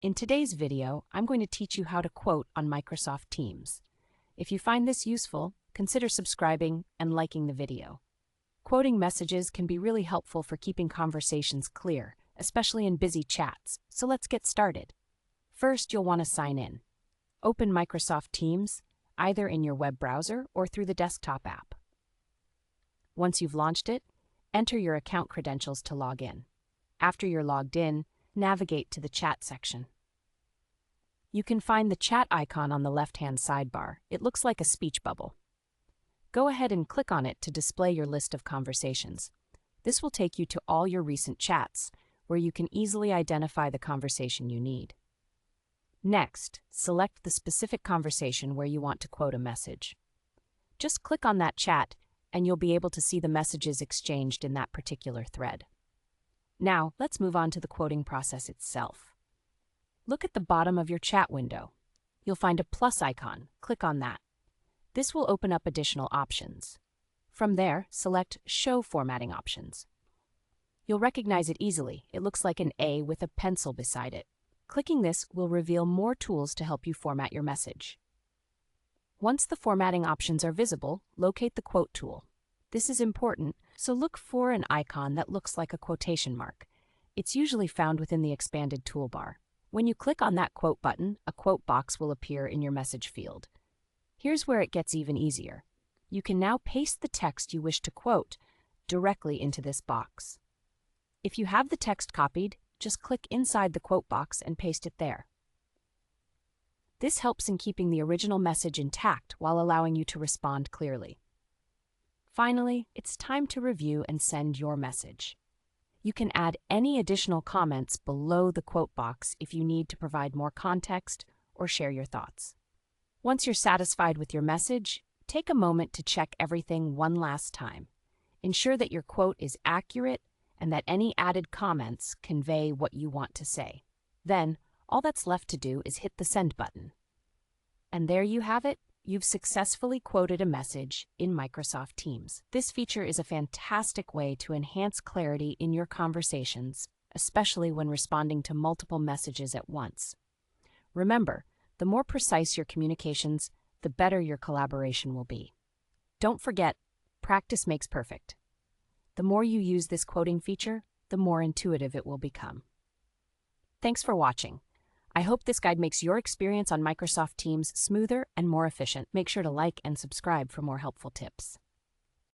In today's video, I'm going to teach you how to quote on Microsoft Teams. If you find this useful, consider subscribing and liking the video. Quoting messages can be really helpful for keeping conversations clear, especially in busy chats, so let's get started. First, you'll want to sign in. Open Microsoft Teams, either in your web browser or through the desktop app. Once you've launched it, enter your account credentials to log in. After you're logged in, navigate to the chat section. You can find the chat icon on the left-hand sidebar. It looks like a speech bubble. Go ahead and click on it to display your list of conversations. This will take you to all your recent chats, where you can easily identify the conversation you need. Next, select the specific conversation where you want to quote a message. Just click on that chat, and you'll be able to see the messages exchanged in that particular thread. Now, let's move on to the quoting process itself. Look at the bottom of your chat window. You'll find a plus icon. Click on that. This will open up additional options. From there, select Show Formatting Options. You'll recognize it easily. It looks like an A with a pencil beside it. Clicking this will reveal more tools to help you format your message. Once the formatting options are visible, locate the Quote tool. This is important, so look for an icon that looks like a quotation mark. It's usually found within the expanded toolbar. When you click on that quote button, a quote box will appear in your message field. Here's where it gets even easier. You can now paste the text you wish to quote directly into this box. If you have the text copied, just click inside the quote box and paste it there. This helps in keeping the original message intact while allowing you to respond clearly. Finally, it's time to review and send your message. You can add any additional comments below the quote box if you need to provide more context or share your thoughts. Once you're satisfied with your message, take a moment to check everything one last time. Ensure that your quote is accurate and that any added comments convey what you want to say. Then, all that's left to do is hit the send button. And there you have it. You've successfully quoted a message in Microsoft Teams. This feature is a fantastic way to enhance clarity in your conversations, especially when responding to multiple messages at once. Remember, the more precise your communications, the better your collaboration will be. Don't forget, practice makes perfect. The more you use this quoting feature, the more intuitive it will become. Thanks for watching. I hope this guide makes your experience on Microsoft Teams smoother and more efficient. Make sure to like and subscribe for more helpful tips.